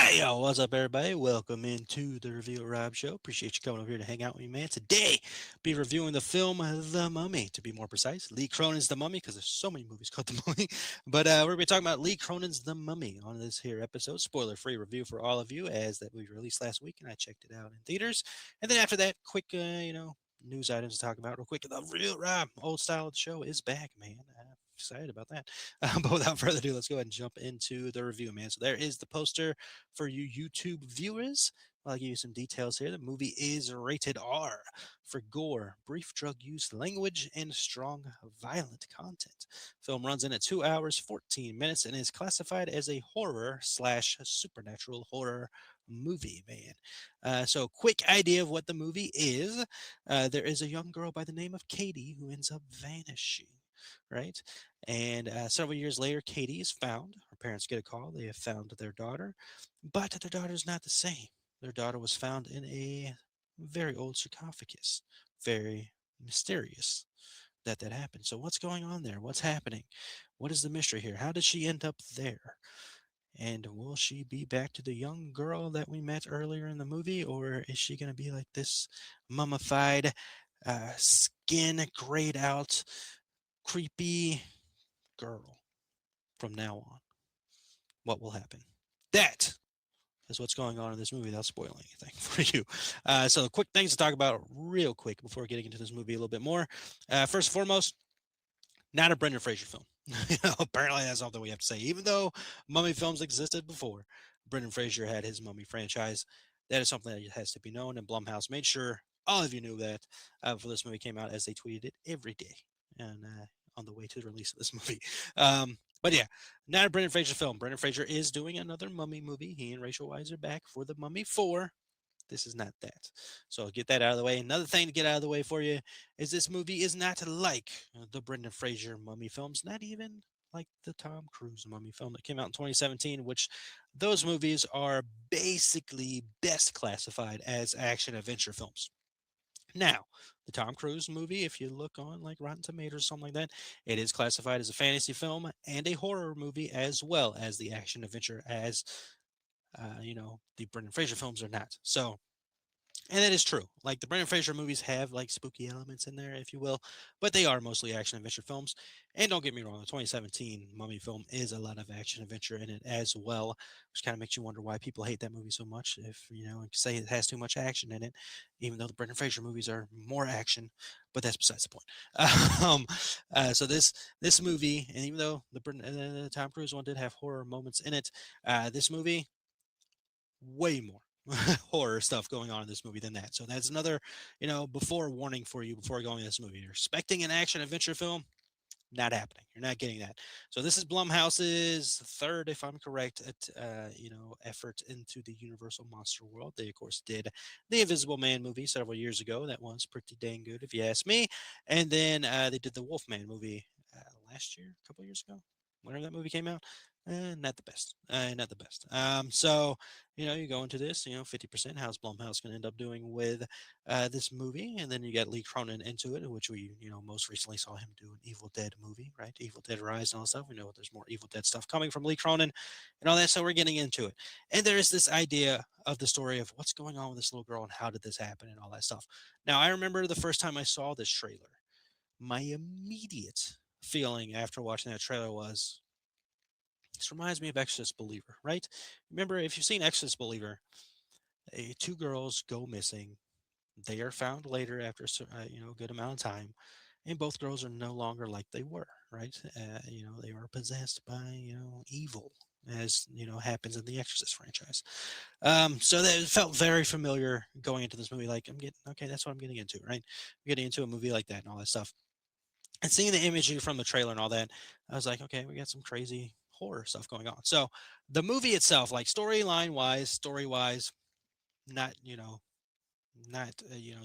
Hey, yo, what's up, everybody? Welcome into the Review Rob Show. Appreciate you coming over here to hang out with me, man. Today, be reviewing the film The Mummy, to be more precise. Lee Cronin's The Mummy, because there's so many movies called The Mummy. But we're going to be talking about Lee Cronin's The Mummy on this here episode. Spoiler-free review for all of you, as that we released last week, and I checked it out in theaters. And then after that, quick, news items to talk about real quick. The Real Rob, old style of the show, is back, man. Excited about that. But without further ado, let's go ahead and jump into the review, man. So there is the poster for you YouTube viewers. I'll give you some details here. The movie is rated R for gore, brief drug use, language, and strong violent content. Film runs in at 2 hours, 14 minutes, and is classified as a horror slash supernatural horror movie, man. So, quick idea of what the movie is. There is a young girl by the name of Katie who ends up vanishing, right? And several years later, Katie is found. Her parents get a call. They have found their daughter, but their daughter's not the same. Their daughter was found in a very old sarcophagus. Very mysterious that happened. So, what's going on there? What's happening? What is the mystery here? How did she end up there? And will she be back to the young girl that we met earlier in the movie, or is she going to be like this mummified, skin grayed out, creepy girl from now on? What will happen? That is what's going on in this movie without spoiling anything for you. So, the quick things to talk about real quick before getting into this movie a little bit more. First and foremost, not a Brendan Fraser film. Apparently, that's something we have to say. Even though mummy films existed before, Brendan Fraser had his mummy franchise. That is something that has to be known, and Blumhouse made sure all of you knew that before this movie came out, as they tweeted it every day and on the way to the release of this movie. But yeah, not a Brendan Fraser film. Brendan Fraser is doing another mummy movie. He and Rachel Weisz are back for The Mummy 4. This is not that. So get that out of the way. Another thing to get out of the way for you is this movie is not like the Brendan Fraser mummy films, not even like the Tom Cruise mummy film that came out in 2017, which those movies are basically best classified as action adventure films. Now, the Tom Cruise movie, if you look on like Rotten Tomatoes or something like that, it is classified as a fantasy film and a horror movie as well as the action adventure as the Brendan Fraser films are not. So, and that is true. Like the Brendan Fraser movies have like spooky elements in there, if you will, but they are mostly action adventure films. And don't get me wrong, the 2017 Mummy film is a lot of action adventure in it as well, which kind of makes you wonder why people hate that movie so much. If and say it has too much action in it, even though the Brendan Fraser movies are more action, but that's besides the point. um, so this movie, and even though the Tom Cruise one did have horror moments in it, this movie way more horror stuff going on in this movie than that. So that's another, before warning for you before going to this movie. You're expecting an action adventure film, not happening. You're not getting that. So this is Blumhouse's third, if I'm correct, effort into the Universal monster world. They of course did the Invisible Man movie several years ago. That one's pretty dang good, if you ask me. And then they did the Wolfman movie last year, a couple years ago, whenever that movie came out. Not the best. Not the best. So you go into this, 50%. How's Blumhouse going to end up doing with this movie? And then you got Lee Cronin into it, which we, most recently saw him do an Evil Dead movie, right? Evil Dead Rise and all that stuff. We know there's more Evil Dead stuff coming from Lee Cronin and all that. So we're getting into it. And there is this idea of the story of what's going on with this little girl and how did this happen and all that stuff. Now, I remember the first time I saw this trailer, my immediate feeling after watching that trailer was, this reminds me of Exorcist Believer, right? Remember, if you've seen Exorcist Believer, two girls go missing. They are found later after a good amount of time, and both girls are no longer like they were, right? They were possessed by evil, as happens in the Exorcist franchise. So that felt very familiar going into this movie. Like I'm getting okay, that's what I'm getting into, right? I'm getting into a movie like that and all that stuff. And seeing the imagery from the trailer and all that, I was like, okay, we got some crazy horror stuff going on. So the movie itself, like story wise, not the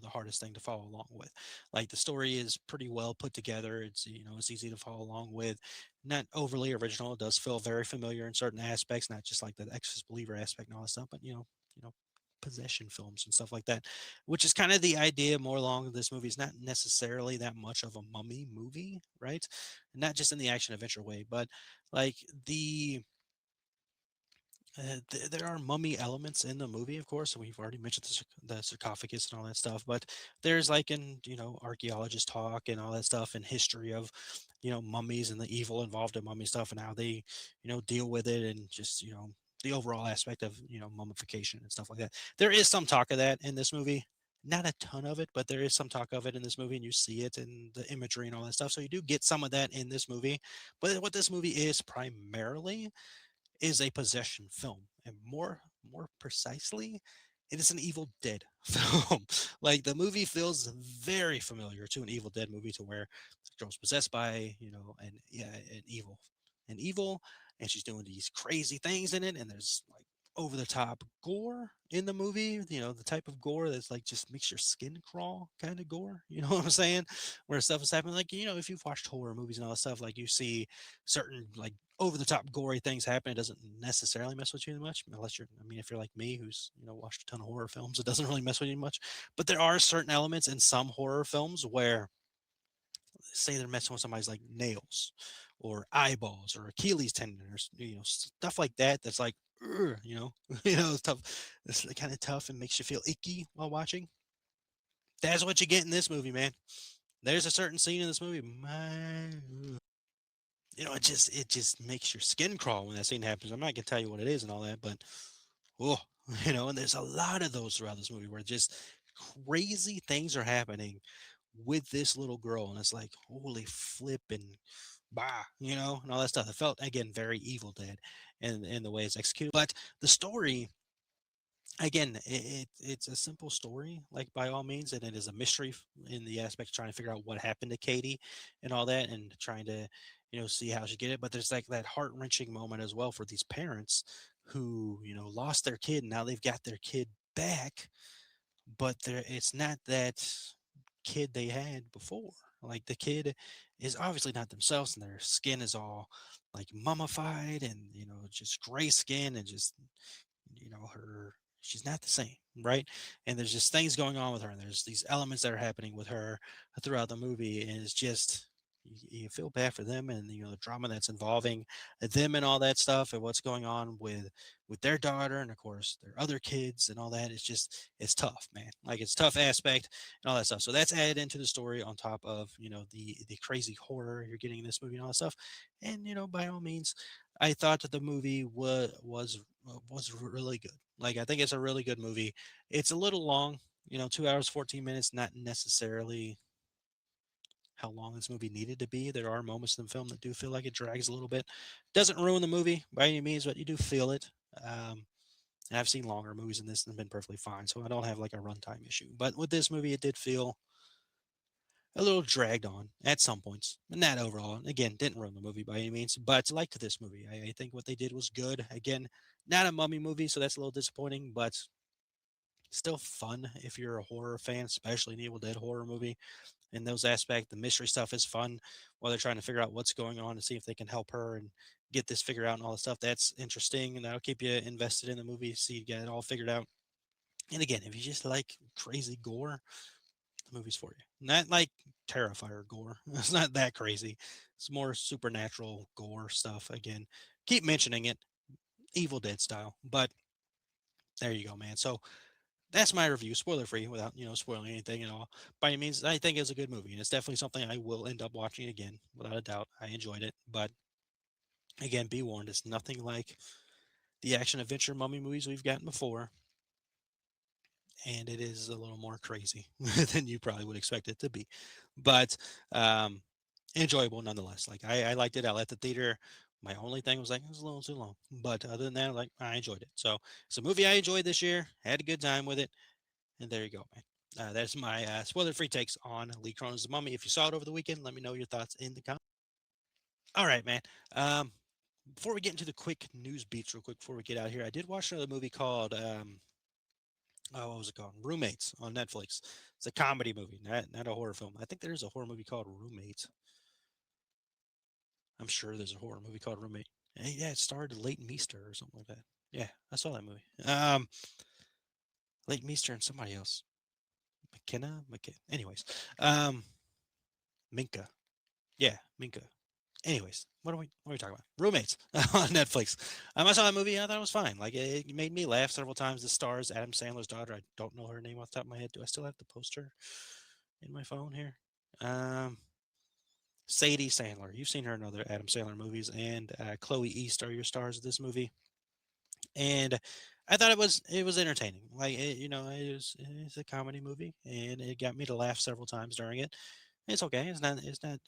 hardest thing to follow along with. Like the story is pretty well put together. It's easy to follow along with. Not overly original. It does feel very familiar in certain aspects, not just like the Exorcist Believer aspect and all that stuff, but possession films and stuff like that, which is kind of the idea more along this movie. Is not necessarily that much of a mummy movie, right? Not just in the action adventure way, but like the there are mummy elements in the movie, of course. And we've already mentioned the sarcophagus and all that stuff, but there's like in archaeologist talk and all that stuff and history of mummies and the evil involved in mummy stuff and how they deal with it and just the overall aspect of mummification and stuff like that. There is some talk of that in this movie. Not a ton of it, but there is some talk of it in this movie, and you see it in the imagery and all that stuff. So you do get some of that in this movie. But what this movie is primarily is a possession film, and more precisely, it is an Evil Dead film. Like the movie feels very familiar to an Evil Dead movie, to where the girl's possessed by an evil, and she's doing these crazy things in it, and there's like over the top gore in the movie. The type of gore that's like just makes your skin crawl kind of gore. You know what I'm saying? Where stuff is happening, like if you've watched horror movies and all that stuff, like you see certain like over the top gory things happen. It doesn't necessarily mess with you much, unless you're, I mean, if you're like me, who's watched a ton of horror films, it doesn't really mess with you much. But there are certain elements in some horror films where, say, they're messing with somebody's like nails, or eyeballs, or Achilles tendon, or stuff like that. That's like, it's tough. It's kind of tough and makes you feel icky while watching. That's what you get in this movie, man. There's a certain scene in this movie, it just makes your skin crawl when that scene happens. I'm not gonna tell you what it is and all that, but oh, and there's a lot of those throughout this movie where just crazy things are happening with this little girl, and it's like holy flipping bah, and all that stuff. It felt again very Evil Dead in the way it's executed, but the story, again, it's a simple story, like by all means, and it is a mystery in the aspect of trying to figure out what happened to Katie and all that, and trying to see how she get it. But there's like that heart-wrenching moment as well for these parents who lost their kid, and now they've got their kid back, but it's not that kid they had before. Like the kid is obviously not themselves, and their skin is all like mummified, and just gray skin, and just her, she's not the same, right? And there's just things going on with her, and there's these elements that are happening with her throughout the movie, and it's just you feel bad for them, and the drama that's involving them and all that stuff, and what's going on with their daughter, and of course their other kids and all that. It's tough, man. Like it's tough aspect and all that stuff. So that's added into the story on top of the crazy horror you're getting in this movie and all that stuff. And by all means, I thought that the movie was really good. Like I think it's a really good movie. It's a little long, 2 hours 14 minutes, not necessarily how long this movie needed to be. There are moments in the film that do feel like it drags a little bit. Doesn't ruin the movie by any means, but you do feel it. And I've seen longer movies than this and been perfectly fine, so I don't have like a runtime issue. But with this movie, it did feel a little dragged on at some points, but not overall. Again, didn't ruin the movie by any means, but like to this movie, I think what they did was good. Again, not a mummy movie, so that's a little disappointing, but still fun if you're a horror fan, especially an Evil Dead horror movie. In those aspects, the mystery stuff is fun while they're trying to figure out what's going on and see if they can help her and get this figured out and all the stuff. That's interesting, and that'll keep you invested in the movie, see you get it all figured out. And again, if you just like crazy gore, the movie's for you. Not like Terrifier gore. It's not that crazy. It's more supernatural gore stuff. Again, keep mentioning it, Evil Dead style. But there you go, man. So that's my review, spoiler free, without spoiling anything at all. By any means, I think it's a good movie, and it's definitely something I will end up watching again, without a doubt. I enjoyed it, but again, be warned, it's nothing like the action adventure mummy movies we've gotten before, and it is a little more crazy than you probably would expect it to be. But um, enjoyable nonetheless. Like I liked it. I left the theater. My only thing was like it was a little too long, but other than that, like I enjoyed it. So it's a movie I enjoyed this year. Had a good time with it, and there you go, man. That's my spoiler-free takes on Lee Cronin's The Mummy. If you saw it over the weekend, let me know your thoughts in the comments. All right, man. Before we get into the quick news beats, real quick, before we get out here, I did watch another movie called what was it called? Roommates on Netflix. It's a comedy movie, not a horror film. I think there's a horror movie called Roommates. I'm sure there's a horror movie called Roommate. Yeah, it starred Leighton Meester or something like that. Yeah, I saw that movie. Leighton Meester and somebody else. McKenna? Anyways, Minka. Yeah, Minka. Anyways, what are we talking about? Roommates on Netflix. I saw that movie and I thought it was fine. Like it made me laugh several times. The stars Adam Sandler's daughter. I don't know her name off the top of my head. Do I still have the poster in my phone here? Um, Sadie Sandler. You've seen her in other Adam Sandler movies, and Chloe East are your stars of this movie. And I thought it was entertaining. Like it's a comedy movie, and it got me to laugh several times during it. It's okay. It's not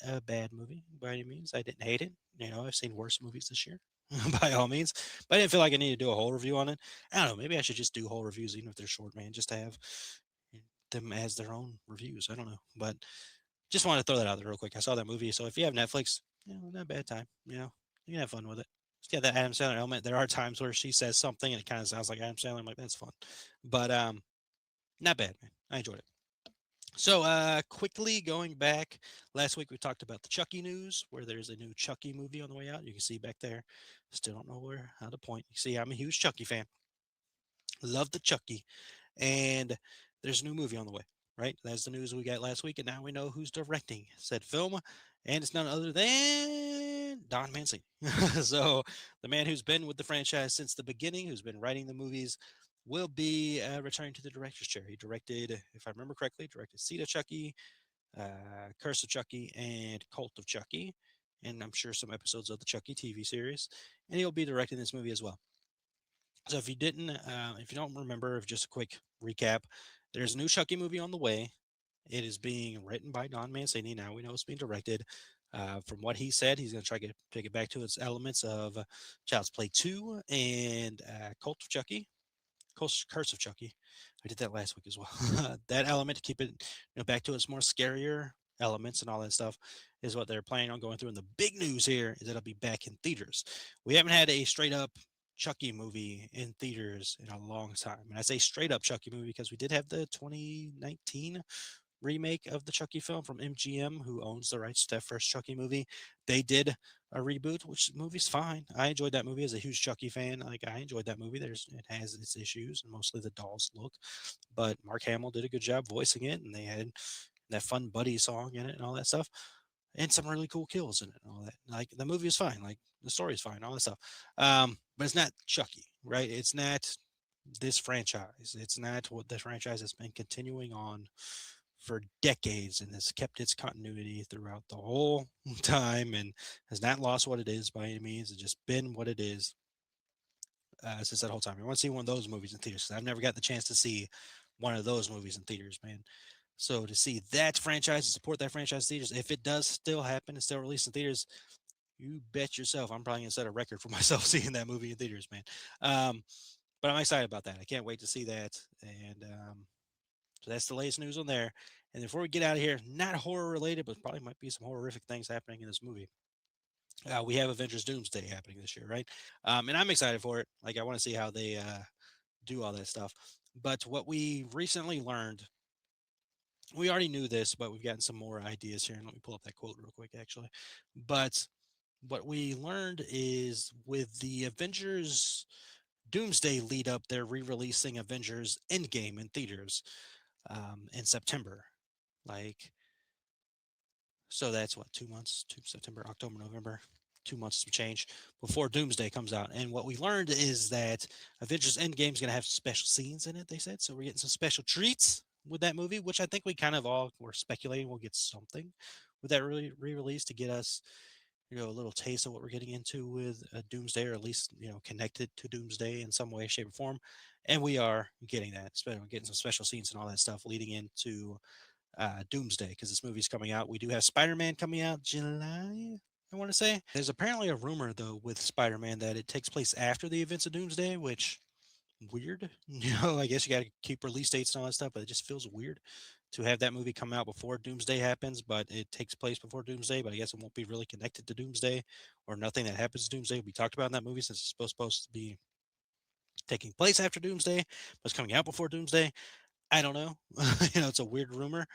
a bad movie by any means. I didn't hate it. I've seen worse movies this year, by all means. But I didn't feel like I needed to do a whole review on it. I don't know. Maybe I should just do whole reviews, even if they're short, man, just to have them as their own reviews. I don't know, but just wanted to throw that out there real quick. I saw that movie, so if you have Netflix, not a bad time. You can have fun with it. It's got that Adam Sandler element. There are times where she says something and it kind of sounds like Adam Sandler. I'm like, that's fun, but not bad, man. I enjoyed it. So, quickly going back, last week we talked about the Chucky news, where there's a new Chucky movie on the way out. You can see back there. Still don't know how to point. You see, I'm a huge Chucky fan. Love the Chucky, and there's a new movie on the way. Right, that's the news we got last week, and now we know who's directing said film, and it's none other than Don Mancini. So, the man who's been with the franchise since the beginning, who's been writing the movies, will be returning to the director's chair. He directed, if I remember correctly, directed Seed of Chucky, Curse of Chucky, and Cult of Chucky, and I'm sure some episodes of the Chucky TV series. And he'll be directing this movie as well. So if you don't remember, just a quick recap, there's a new Chucky movie on the way. It is being written by Don Mancini. Now we know it's being directed. From what he said, he's going to try to take it back to its elements of Child's Play 2 and Cult of Chucky. Curse of Chucky. I did that last week as well. That element to keep it back to its more scarier elements and all that stuff is what they're planning on going through. And the big news here is that it'll be back in theaters. We haven't had a straight up Chucky movie in theaters in a long time. And I say straight up Chucky movie because we did have the 2019 remake of the Chucky film from MGM, who owns the rights to that first Chucky movie. They did a reboot, which the movie's fine. I enjoyed that movie as a huge Chucky fan. Like I enjoyed that movie. It has its issues, and mostly the dolls look, but Mark Hamill did a good job voicing it, and they had that fun buddy song in it and all that stuff, and some really cool kills in it and all that. Like the movie is fine. Like the story is fine, all that stuff. But it's not Chucky, right? It's not this franchise. It's not what the franchise has been continuing on for decades and has kept its continuity throughout the whole time and has not lost what it is by any means. It's just been what it is since that whole time. I want to see one of those movies in theaters because I've never got the chance to see one of those movies in theaters, man. So to see that franchise and support that franchise in theaters, if it does still happen and still released in theaters, you bet yourself I'm probably gonna set a record for myself seeing that movie in theaters, man. Um, but I'm excited about that. I can't wait to see that. And so that's the latest news on there. And before we get out of here, not horror related, but probably might be some horrific things happening in this movie. We have Avengers Doomsday happening this year, right? And I'm excited for it. Like I want to see how they do all that stuff. But what we recently learned, we already knew this, but we've gotten some more ideas here. And let me pull up that quote real quick, actually. But what we learned is with the Avengers Doomsday lead up, they're re-releasing Avengers Endgame in theaters in September. Like, so that's what 2 months, September, October, November, 2 months some change before Doomsday comes out. And what we learned is that Avengers Endgame is going to have special scenes in it. They said so. We're getting some special treats with that movie, which I think we kind of all were speculating we'll get something with that re-release to get us a little taste of what we're getting into with Doomsday, or at least connected to Doomsday in some way, shape, or form. And we are getting that. We're getting some special scenes and all that stuff leading into Doomsday because this movie's coming out. We do have Spider-Man coming out July, I want to say. There's apparently a rumor though with Spider-Man that it takes place after the events of Doomsday, which weird. I guess you got to keep release dates and all that stuff, but it just feels weird to have that movie come out before Doomsday happens, but it takes place before Doomsday. But I guess it won't be really connected to Doomsday, or nothing that happens to Doomsday will be talked about in that movie since it's supposed to be taking place after Doomsday, but it's coming out before Doomsday. I don't know. It's a weird rumor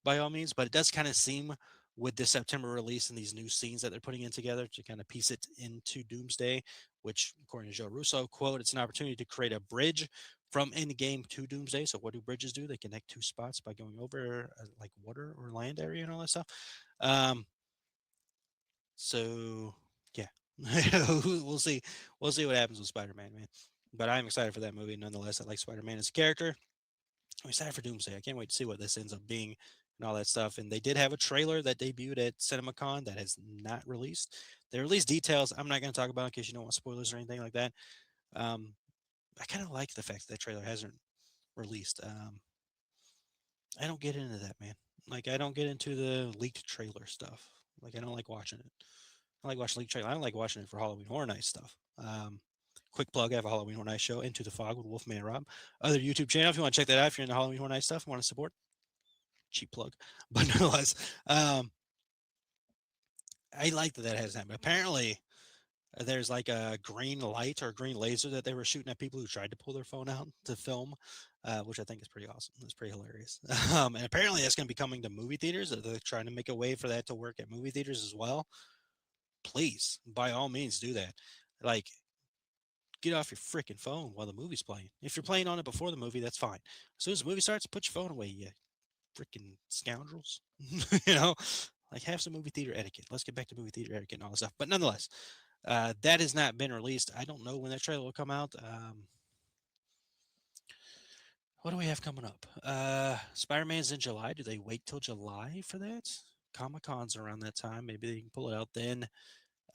by all means, but it does kind of seem with this September release and these new scenes that they're putting in together to kind of piece it into Doomsday, which, according to Joe Russo, quote, it's an opportunity to create a bridge from Endgame to Doomsday. So what do bridges do? They connect two spots by going over like water or land area and all that stuff. Um, So yeah, we'll see. We'll see what happens with Spider-Man, man. But I'm excited for that movie nonetheless. I like Spider-Man as a character. I'm excited for Doomsday. I can't wait to see what this ends up being and all that stuff. And they did have a trailer that debuted at CinemaCon that has not released. They released details. I'm not going to talk about it in case you don't want spoilers or anything like that. Um, I kind of like the fact that trailer hasn't released. I don't get into that, man. Like I don't get into the leaked trailer stuff. Like I don't like watching it. I like watching leaked trailer. I don't like watching it for Halloween Horror Nights stuff. Quick plug: I have a Halloween Horror Nights show, Into the Fog with Wolfman Rob. Other YouTube channel if you want to check that out. If you're into Halloween Horror Nights stuff, want to support. Cheap plug, but nonetheless, I like that has happened. Apparently, there's like a green light or green laser that they were shooting at people who tried to pull their phone out to film, which I think is pretty awesome. It's pretty hilarious. And apparently, that's going to be coming to movie theaters. They're trying to make a way for that to work at movie theaters as well. Please, by all means, do that. Like, get off your freaking phone while the movie's playing. If you're playing on it before the movie, that's fine. As soon as the movie starts, put your phone away, you freaking scoundrels. you know, like have some movie theater etiquette. Let's get back to movie theater etiquette and all that stuff. But nonetheless, that has not been released. I don't know when that trailer will come out. What do we have coming up? Spider-Man's in July. Do they wait till July for that? Comic-Con's around that time. Maybe they can pull it out then.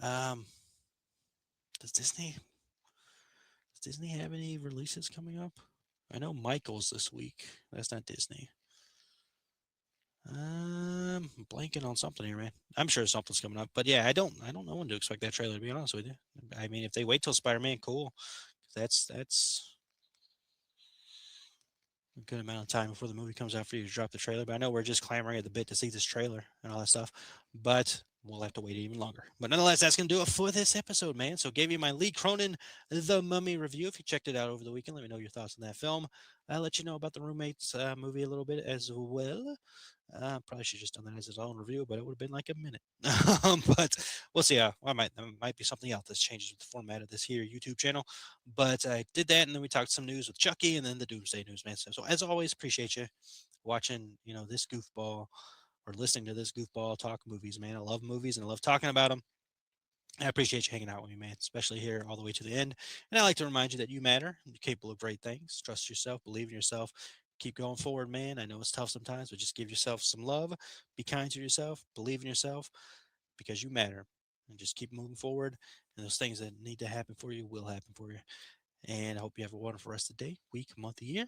Um, does Disney have any releases coming up? I know Michael's this week. That's not Disney. Blanking on something here, man. I'm sure something's coming up, but yeah, I don't know when to expect that trailer. To be honest with you, I mean, if they wait till Spider-Man, cool. That's a good amount of time before the movie comes out for you to drop the trailer. But I know we're just clamoring at the bit to see this trailer and all that stuff. But we'll have to wait even longer. But nonetheless, that's going to do it for this episode, man. So, gave you my Lee Cronin The Mummy review. If you checked it out over the weekend, let me know your thoughts on that film. I'll let you know about the Roommates movie a little bit as well. Probably should have just done that as his own review, but it would have been like a minute. But we'll see. There might be something else that changes with the format of this here YouTube channel. But I did that, and then we talked some news with Chucky, and then the Doomsday News, man. So as always, appreciate you watching. This goofball or listening to this goofball talk movies, man. I love movies and I love talking about them. I appreciate you hanging out with me, man, especially here all the way to the end. And I like to remind you that you matter. You're capable of great things. Trust yourself. Believe in yourself. Keep going forward, man. I know it's tough sometimes, but just give yourself some love. Be kind to yourself. Believe in yourself because you matter. And just keep moving forward. And those things that need to happen for you will happen for you. And I hope you have a wonderful rest of the day, week, month, year.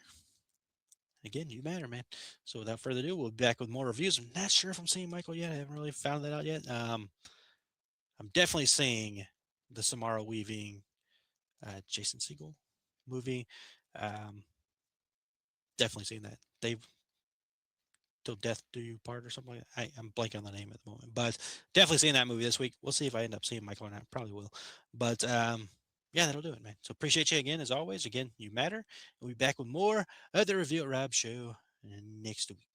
Again, you matter, man. So without further ado, we'll be back with more reviews. I'm not sure if I'm seeing Michael yet. I haven't really found that out yet. I'm definitely seeing the Samara Weaving Jason Segel movie. Um, definitely seeing that. They've Till Death Do You Part or something like that. I'm blanking on the name at the moment, but definitely seeing that movie this week. We'll see if I end up seeing Michael or not. Probably will. But yeah, that'll do it, man. So appreciate you again, as always. Again, you matter. We'll be back with more of the Review at Rob show next week.